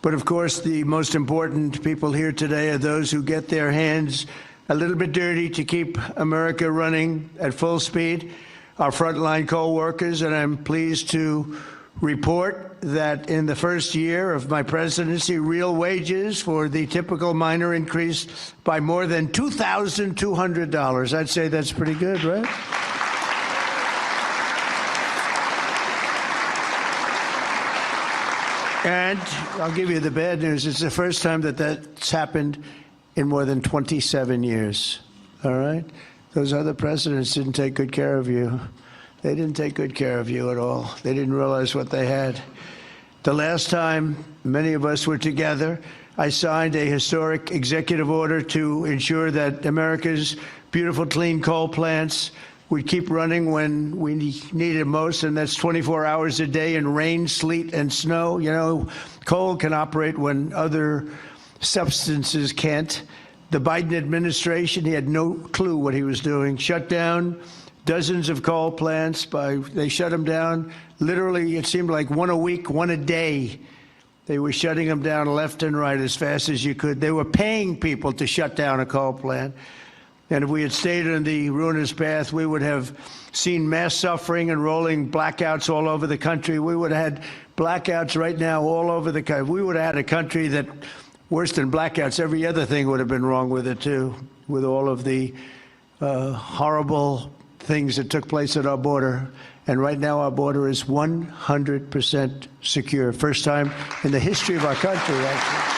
But of course, the most important people here today are those who get their hands a little bit dirty to keep America running at full speed, our frontline coal workers. And I'm pleased to report that in the first year of my presidency, real wages for the typical miner increased by more than $2,200. I'd say that's pretty good, right? And I'll give you the bad news. It's the first time that that's happened in more than 27 years. All right? Those other presidents didn't take good care of you. They didn't take good care of you at all. They didn't realize what they had. The last time many of us were together, I signed a historic executive order to ensure that America's beautiful, clean coal plants would keep running when we need it most, and that's 24 hours a day in rain, sleet, and snow. You know, coal can operate when other substances can't. The Biden administration, he had no clue what he was doing. Shut down dozens of coal plants. They shut them down. Literally, it seemed like one a week, one a day. They were shutting them down left and right as fast as you could. They were paying people to shut down a coal plant. And if we had stayed on the ruinous path, we would have seen mass suffering and rolling blackouts all over the country. We would have had blackouts right now all over the country. We would have had a country that, worse than blackouts, every other thing would have been wrong with it, too, with all of the horrible things that took place at our border. And right now, our border is 100% secure. First time in the history of our country, actually.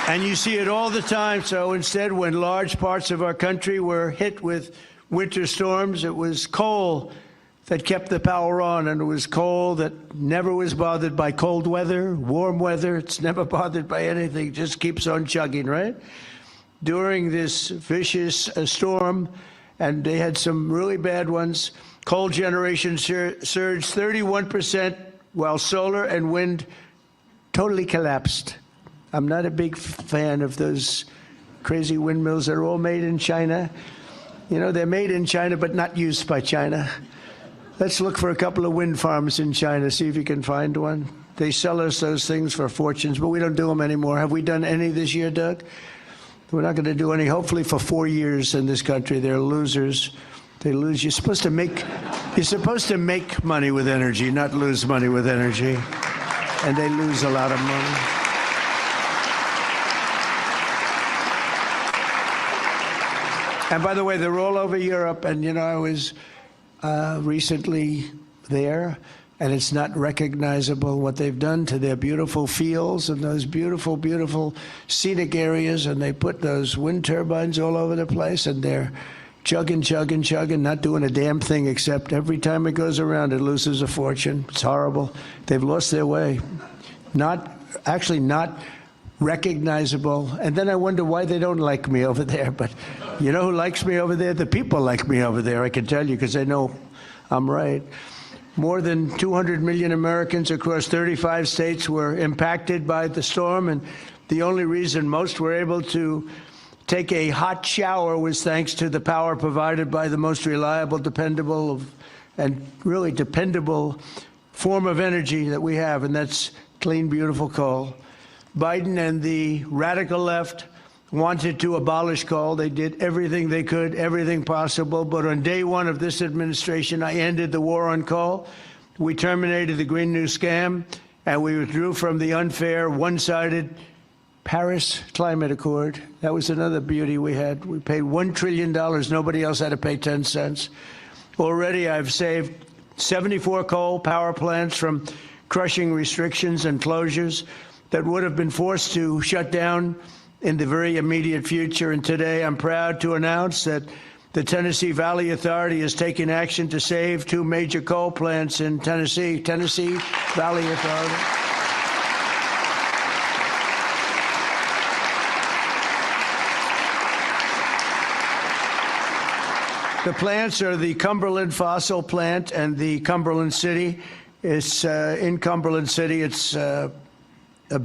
And you see it all the time. So instead, when large parts of our country were hit with winter storms, it was coal that kept the power on, and it was coal that never was bothered by cold weather, warm weather. It's never bothered by anything. It just keeps on chugging, right? During this vicious storm, and they had some really bad ones, coal generation surged 31%, while solar and wind totally collapsed. I'm not a big fan of those crazy windmills that are all made in China. You know, they're made in China, but not used by China. Let's look for a couple of wind farms in China, see if you can find one. They sell us those things for fortunes, but we don't do them anymore. Have we done any this year, Doug? We're not going to do any, hopefully, for 4 years in this country. They're losers. They lose. You're supposed to make money with energy, not lose money with energy. And they lose a lot of money. And by the way, they're all over Europe. And, you know, I was recently there, and it's not recognizable what they've done to their beautiful fields and those beautiful, beautiful scenic areas. And they put those wind turbines all over the place, and they're chugging, not doing a damn thing, except every time it goes around, it loses a fortune. It's horrible. They've lost their way. Not recognizable. And then I wonder why they don't like me over there. But you know who likes me over there? The people like me over there, I can tell you, because they know I'm right. More than 200 million Americans across 35 states were impacted by the storm, and the only reason most were able to take a hot shower was thanks to the power provided by the most reliable, dependable, and really dependable form of energy that we have, and that's clean, beautiful coal. Biden and the radical left wanted to abolish coal. They did everything they could, everything possible. But on day one of this administration, I ended the war on coal. We terminated the Green New Scam, and we withdrew from the unfair, one-sided Paris Climate Accord. That was another beauty we had. We paid $1 trillion. Nobody else had to pay 10 cents. Already, I've saved 74 coal power plants from crushing restrictions and closures that would have been forced to shut down in the very immediate future. And today I'm proud to announce that the Tennessee Valley Authority is taking action to save 2 major coal plants in Tennessee. Tennessee Valley Authority. The plants are the Cumberland Fossil Plant and the Cumberland City. It's in Cumberland City. It's a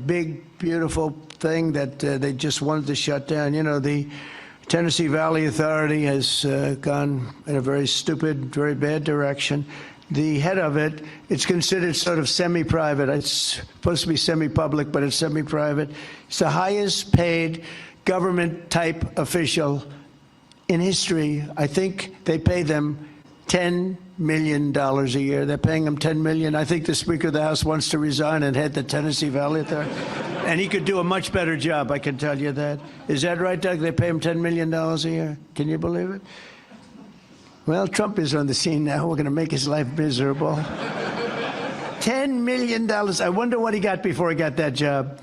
big, beautiful thing that they just wanted to shut down. You know, the Tennessee Valley Authority has gone in a very stupid, very bad direction. The head of it, it's considered sort of semi-private. It's supposed to be semi-public, but it's semi-private. It's the highest paid government-type official in history. I think they pay them $10 million a year. They're paying them $10 million. I think the Speaker of the House wants to resign and head the Tennessee Valley Authority. And he could do a much better job, I can tell you that. Is that right, Doug? They pay him $10 million a year. Can you believe it? Well, Trump is on the scene now. We're going to make his life miserable. $10 million. I wonder what he got before he got that job.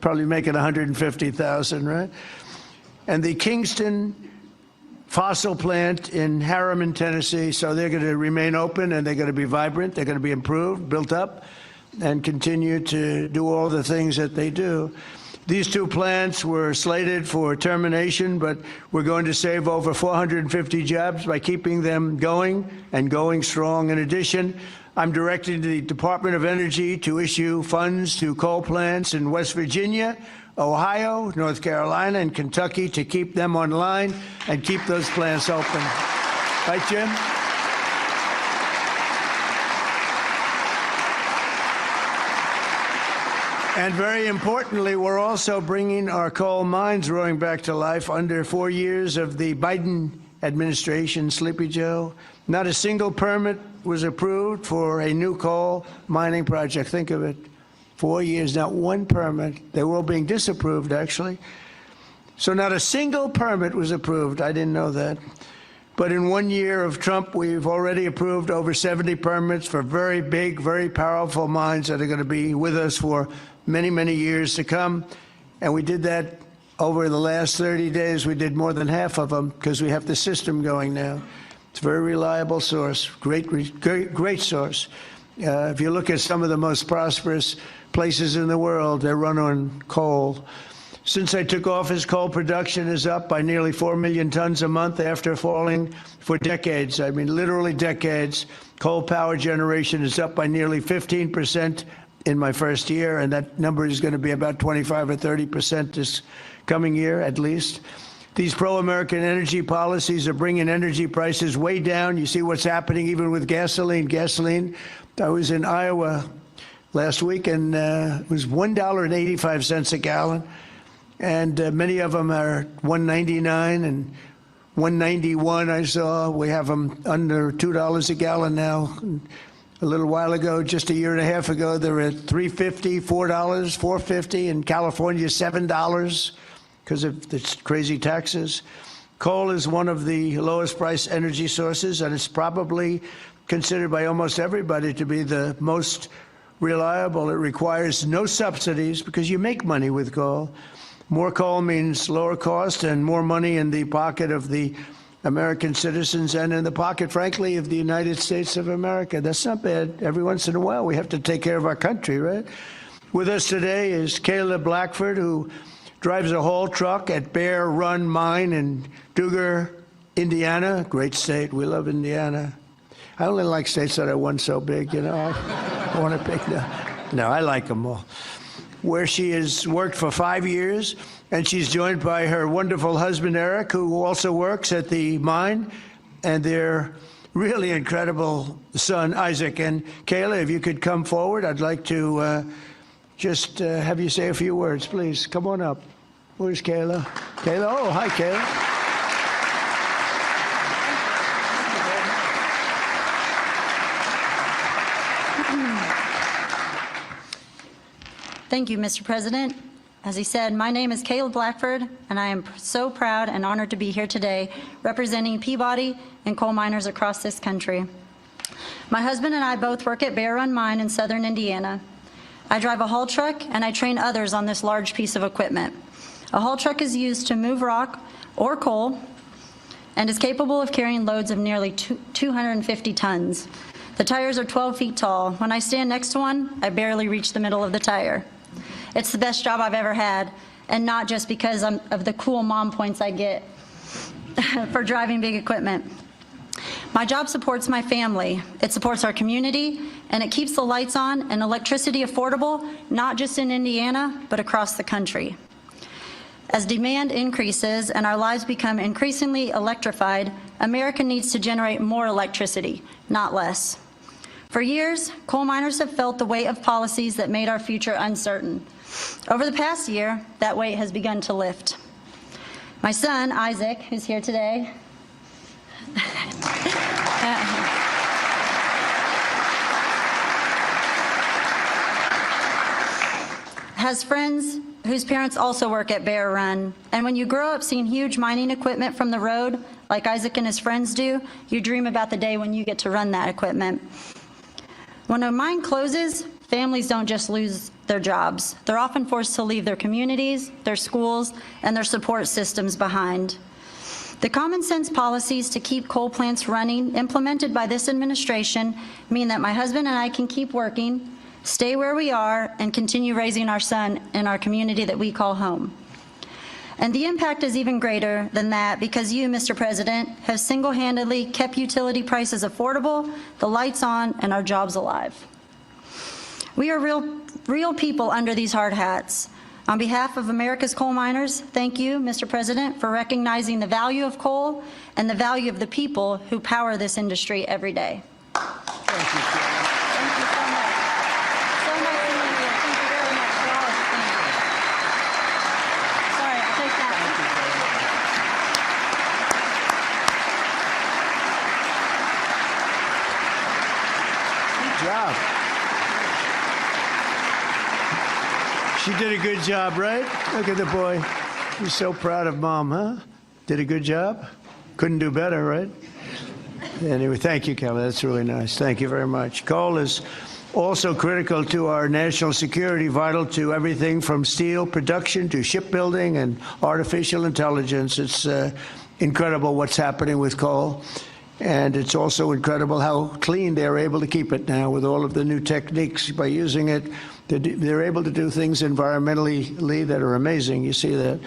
Probably making $150,000, right? And the Kingston fossil plant in Harriman, Tennessee, so they're going to remain open and they're going to be vibrant, they're going to be improved, built up, and continue to do all the things that they do. These 2 plants were slated for termination, but we're going to save over 450 jobs by keeping them going and going strong. In addition, I'm directing the Department of Energy to issue funds to coal plants in West Virginia, Ohio, North Carolina, and Kentucky to keep them online and keep those plants open. Right, Jim? And very importantly, we're also bringing our coal mines roaring back to life. Under 4 years of the Biden administration, Sleepy Joe, not a single permit was approved for a new coal mining project. Think of it. 4 years, not one permit. They were all being disapproved, actually. So not a single permit was approved. I didn't know that. But in 1 year of Trump, we've already approved over 70 permits for very big, very powerful mines that are going to be with us for many, many years to come. And we did that over the last 30 days. We did more than half of them because we have the system going now. It's a very reliable source, great source. If you look at some of the most prosperous places in the world, they run on coal. Since I took office, coal production is up by nearly 4 million tons a month after falling for decades. I mean, literally decades. Coal power generation is up by nearly 15% in my first year, and that number is going to be about 25 or 30% this coming year, at least. These pro-American energy policies are bringing energy prices way down. You see what's happening even with gasoline. Gasoline, I was in Iowa last week, and it was $1.85 a gallon. And many of them are $1.99 and $1.91. I saw we have them under $2 a gallon now. A little while ago, just a year and a half ago, they were at $3.50, $4, $4.50. In California, $7 because of the crazy taxes. Coal is one of the lowest price energy sources, and it's probably considered by almost everybody to be the most reliable. It requires no subsidies because you make money with coal. More coal means lower cost and more money in the pocket of the American citizens and in the pocket, frankly, of the United States of America. That's not bad. Every once in a while, we have to take care of our country, right? With us today is Kayla Blackford, who drives a haul truck at Bear Run Mine in Duggar, Indiana. Great state. We love Indiana. I only like states that are one so big, you know. I want to pick no, I like them all. Where she has worked for 5 years, and she's joined by her wonderful husband, Eric, who also works at the mine, and their really incredible son, Isaac. And Kayla, if you could come forward, I'd like to just have you say a few words, please. Come on up. Where's Kayla? Kayla? Oh, hi, Kayla. Thank you, Mr. President. As he said, my name is Kayla Blackford, and I am so proud and honored to be here today representing Peabody and coal miners across this country. My husband and I both work at Bear Run Mine in southern Indiana. I drive a haul truck, and I train others on this large piece of equipment. A haul truck is used to move rock or coal and is capable of carrying loads of nearly 250 tons. The tires are 12 feet tall. When I stand next to one, I barely reach the middle of the tire. It's the best job I've ever had, and not just because of the cool mom points I get for driving big equipment. My job supports my family, it supports our community, and it keeps the lights on and electricity affordable, not just in Indiana, but across the country. As demand increases and our lives become increasingly electrified, America needs to generate more electricity, not less. For years, coal miners have felt the weight of policies that made our future uncertain. Over the past year, that weight has begun to lift. My son, Isaac, who's here today, has friends whose parents also work at Bear Run. And when you grow up seeing huge mining equipment from the road, like Isaac and his friends do, you dream about the day when you get to run that equipment. When a mine closes, families don't just lose their jobs. They're often forced to leave their communities, their schools, and their support systems behind. The common sense policies to keep coal plants running implemented by this administration mean that my husband and I can keep working, stay where we are, and continue raising our son in our community that we call home. And the impact is even greater than that because you, Mr. President, have single-handedly kept utility prices affordable, the lights on, and our jobs alive. We are real people under these hard hats. On behalf of America's coal miners, thank you, Mr. President, for recognizing the value of coal and the value of the people who power this industry every day. Thank you, Sharon. Thank you so much. So nice to meet you. Thank you very much for all of the things. Sorry, I'll take that. Good job. She did a good job, right? Look at the boy. He's so proud of mom, huh? Did a good job? Couldn't do better, right? Anyway, thank you, Kelly. That's really nice. Thank you very much. Coal is also critical to our national security, vital to everything from steel production to shipbuilding and artificial intelligence. It's incredible what's happening with coal. And it's also incredible how clean they're able to keep it now with all of the new techniques. By using it, they're able to do things environmentally that are amazing. You see that.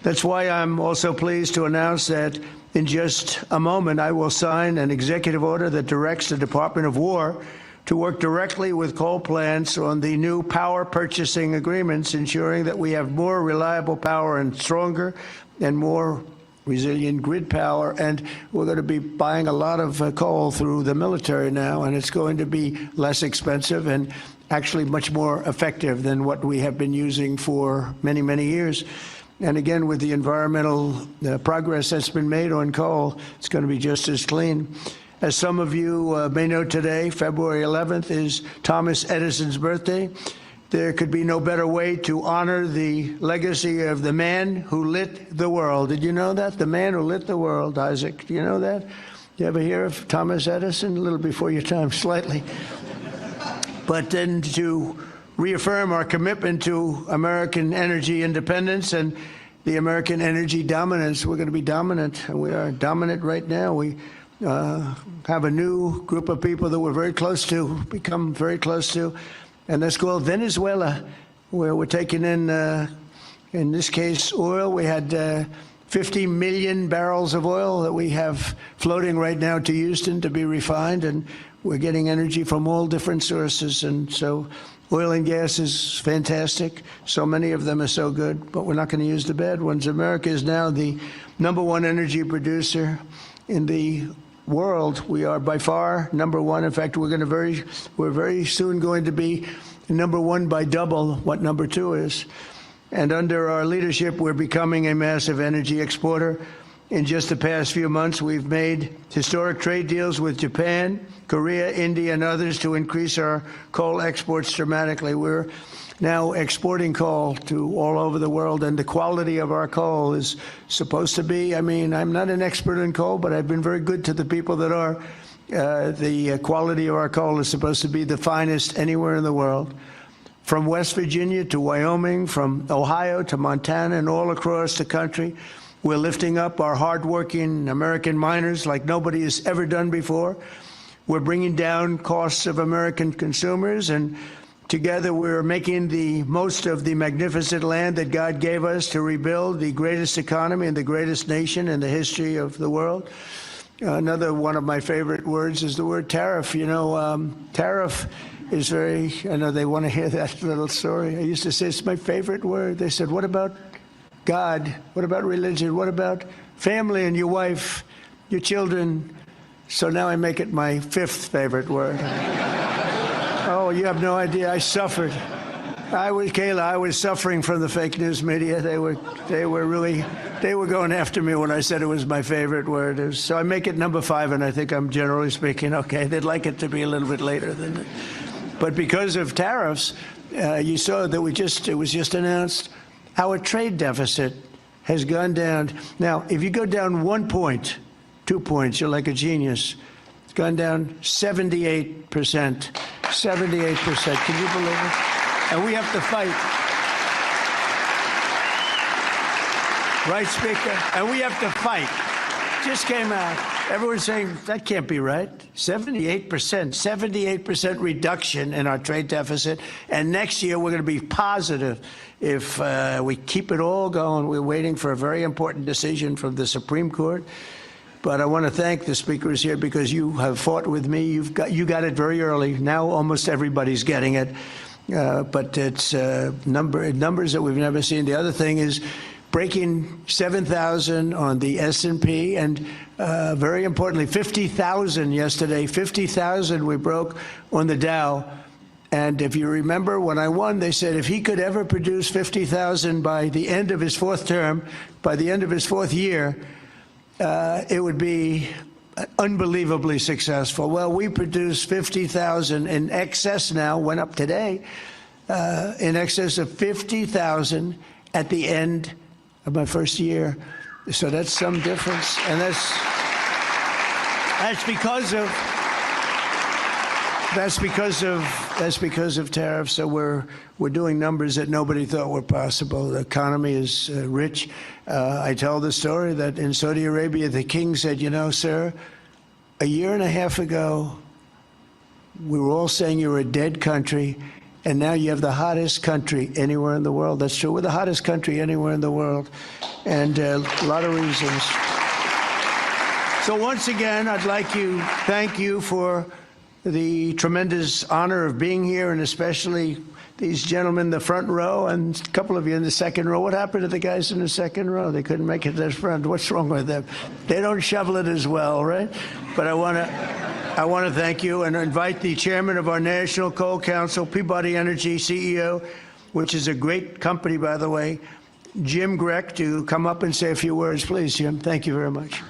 That's why I'm also pleased to announce that in just a moment, I will sign an executive order that directs the Department of War to work directly with coal plants on the new power purchasing agreements, ensuring that we have more reliable power and stronger and more resilient grid power. And we're going to be buying a lot of coal through the military now, and it's going to be less expensive and actually much more effective than what we have been using for many, many years. And again, with the environmental progress that's been made on coal, it's going to be just as clean. As some of you may know today, February 11th is Thomas Edison's birthday. There could be no better way to honor the legacy of the man who lit the world. Did you know that? The man who lit the world, Isaac. Do you know that? You ever hear of Thomas Edison? A little before your time, slightly. But then to reaffirm our commitment to American energy independence and the American energy dominance. We're going to be dominant, and we are dominant right now. We have a new group of people that we're very close to, become very close to, and that's called Venezuela, where we're taking in this case, oil. We had 50 million barrels of oil that we have floating right now to Houston to be refined, and we're getting energy from all different sources. And so oil and gas is fantastic. So many of them are so good, but we're not going to use the bad ones. America is now the #1 energy producer in the world. We are by far #1. In fact, we're very soon going to be #1 by double what #2 is. And under our leadership, we're becoming a massive energy exporter. In just the past few months, we've made historic trade deals with Japan, Korea, India, and others to increase our coal exports dramatically. We're now exporting coal to all over the world, and the quality of our coal is supposed to be, I mean, I'm not an expert in coal, but I've been very good to the people that are. The quality of our coal is supposed to be the finest anywhere in the world. from West Virginia to Wyoming, from Ohio to Montana, and all across the country. We're lifting up our hardworking American miners like nobody has ever done before. We're bringing down costs of American consumers, and together we're making the most of the magnificent land that God gave us to rebuild the greatest economy and the greatest nation in the history of the world. Another one of my favorite words is the word tariff. You know, tariff is very, I know they want to hear that little story. I used to say it's my favorite word. They said, what about God? What about religion? What about family and your wife, your children? So now I make it my fifth favorite word. Oh, you have no idea. I suffered. Kayla, I was suffering from the fake news media. They were going after me when I said it was my favorite word. So I make it number 5, and I think I'm generally speaking okay. They'd like it to be a little bit later than that. But because of tariffs, you saw that it was just announced, our trade deficit has gone down. Now, if you go down 1 point, 2 points, you're like a genius. It's gone down 78%. 78%. Can you believe it? And we have to fight. Right, Speaker? And we have to fight. Just came out. Everyone's saying, that can't be right. 78% reduction in our trade deficit. And next year, we're going to be positive if we keep it all going. We're waiting for a very important decision from the Supreme Court. But I want to thank the speakers here because you have fought with me. You got it very early. Now almost everybody's getting it. But it's numbers that we've never seen. The other thing is breaking 7,000 on the S&P, and very importantly, 50,000 yesterday. 50,000 we broke on the Dow. And if you remember, when I won, they said if he could ever produce 50,000 by the end of his 4th term, by the end of his 4th year, it would be unbelievably successful. Well, we produced 50,000 in excess now, went up today, in excess of 50,000 at the end of my 1st year. So that's some difference. And that's because of tariffs. So we're doing numbers that nobody thought were possible. The economy is rich. I tell the story that in Saudi Arabia, the king said, you know, sir, a year and a half ago, we were all saying you were a dead country, and now you have the hottest country anywhere in the world. That's true. We're the hottest country anywhere in the world, and a lot of reasons. So once again, I'd like to thank you for the tremendous honor of being here, and especially these gentlemen in the front row and a couple of you in the second row. What happened to the guys in the second row? They couldn't make it to the front. What's wrong with them? They don't shovel it as well, right? But I want to thank you and invite the chairman of our National Coal Council, Peabody Energy CEO, which is a great company, by the way, Jim Grech, to come up and say a few words. Please, Jim. Thank you very much.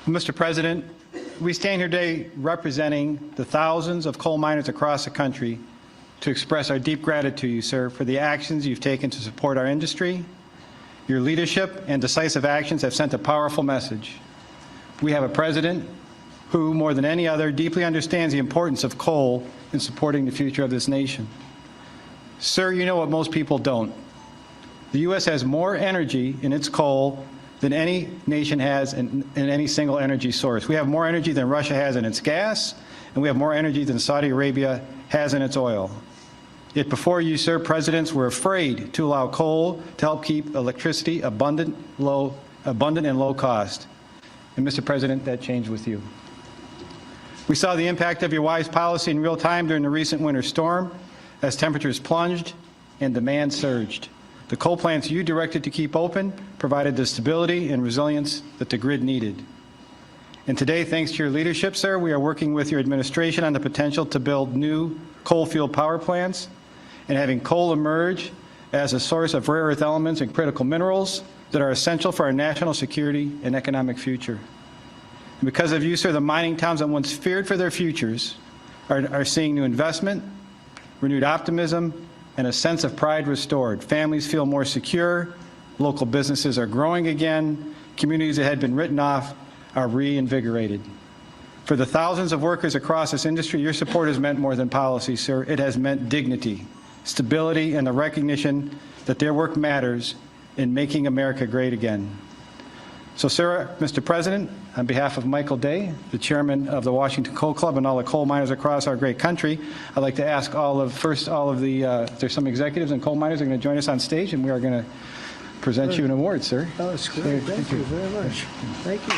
Mr. President, we stand here today representing the thousands of coal miners across the country to express our deep gratitude to you, sir, for the actions you've taken to support our industry. Your leadership and decisive actions have sent a powerful message. We have a president who, more than any other, deeply understands the importance of coal in supporting the future of this nation. Sir, you know what most people don't. The U.S. has more energy in its coal than any nation has in any single energy source. We have more energy than Russia has in its gas, and we have more energy than Saudi Arabia has in its oil. Yet before you, sir, presidents were afraid to allow coal to help keep electricity abundant and low cost. And Mr. President, that changed with you. We saw the impact of your wise policy in real time during the recent winter storm as temperatures plunged and demand surged. The coal plants you directed to keep open provided the stability and resilience that the grid needed. And today, thanks to your leadership, sir, we are working with your administration on the potential to build new coal-fueled power plants and having coal emerge as a source of rare earth elements and critical minerals that are essential for our national security and economic future. And because of you, sir, the mining towns that once feared for their futures are seeing new investment, renewed optimism, and a sense of pride restored. Families feel more secure, Local businesses are growing again. Communities that had been written off are reinvigorated. For the thousands of workers across this industry, your support has meant more than policy, sir. It has meant dignity, stability, and the recognition that their work matters in making America great again. So, sir, Mr. President, on behalf of Michael Day, the chairman of the Washington Coal Club, and all the coal miners across our great country, I'd like to ask there's some executives and coal miners are going to join us on stage, and we are going to present you an award, sir. Oh, that's great. Thank you very much. Thank you.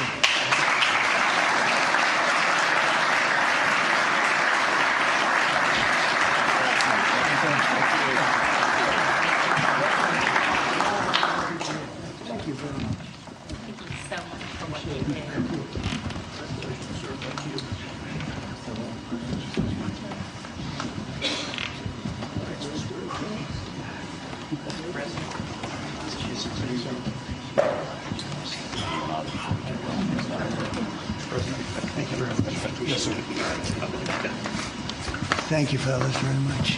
Thank you, fellas, very much.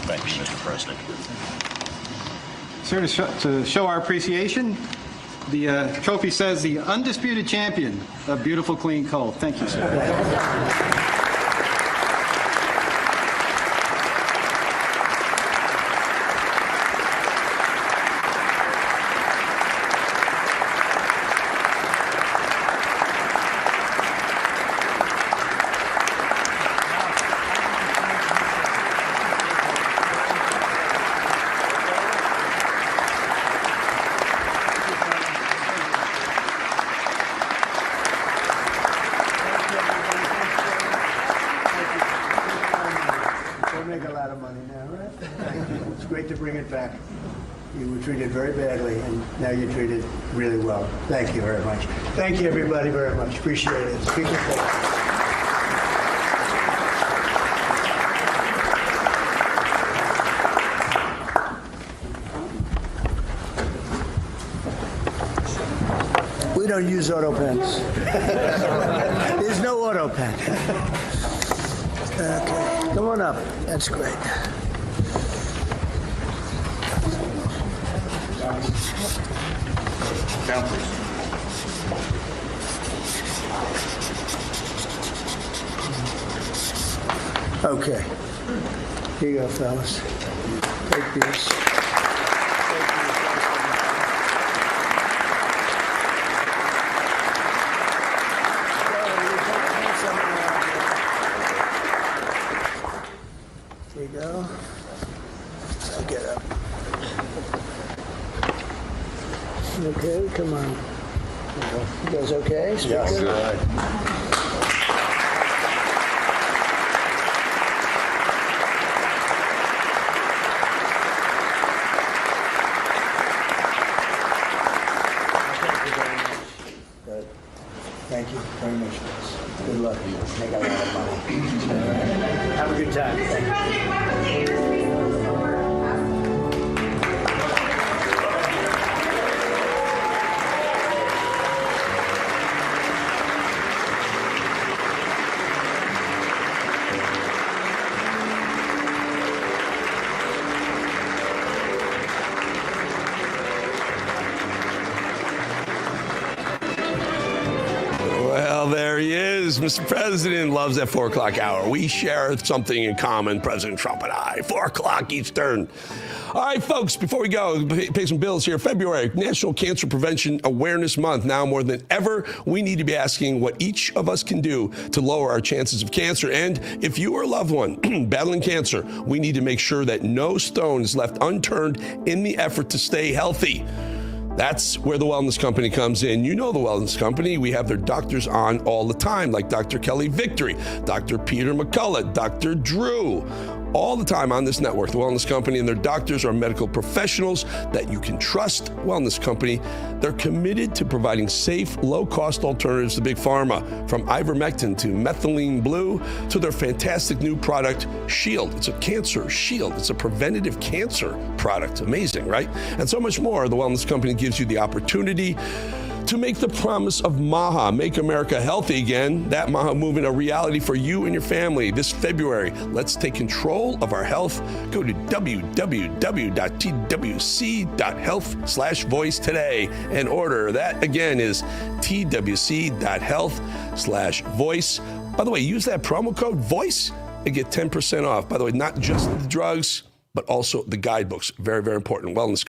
Thank you, Mr. President. Sir, to show our appreciation, the trophy says the undisputed champion of beautiful, clean coal. Thank you, sir. Treated very badly, and now you're treated really well. Thank you very much. Thank you, everybody, very much. Appreciate it. Speak of We don't use auto pens. There's no auto pen. Okay, come on up. That's great. Down, please. Okay. Here you go, fellas. Take these. There you go. I'll get up. Okay, come on. You guys okay? Yes, good. Thank you very much. Good luck. Make a lot of money. Have a good time. Thank you. There he is. Mr. President loves that 4 o'clock hour. We share something in common, President Trump and I. 4 o'clock Eastern. All right, folks, before we go, pay some bills here. February, National Cancer Prevention Awareness Month. Now more than ever, we need to be asking what each of us can do to lower our chances of cancer. And if you or a loved one battling cancer, we need to make sure that no stone is left unturned in the effort to stay healthy. That's where the Wellness Company comes in. You know the Wellness Company. We have their doctors on all the time, like Dr. Kelly Victory, Dr. Peter McCullough, Dr. Drew, all the time on this network. The Wellness Company and their doctors are medical professionals that you can trust. Wellness Company, they're committed to providing safe, low-cost alternatives to Big Pharma, from ivermectin to methylene blue to their fantastic new product, Shield. It's a cancer shield. It's a preventative cancer product. Amazing, right? And so much more. The Wellness Company gives you the opportunity to make the promise of MAHA, Make America Healthy Again, that MAHA movement a reality for you and your family this February. Let's take control of our health. Go to www.twc.health/voice today and order. That again is twc.health/voice. By the way, use that promo code VOICE and get 10% off. By the way, not just the drugs, but also the guidebooks. Very, very important. Wellness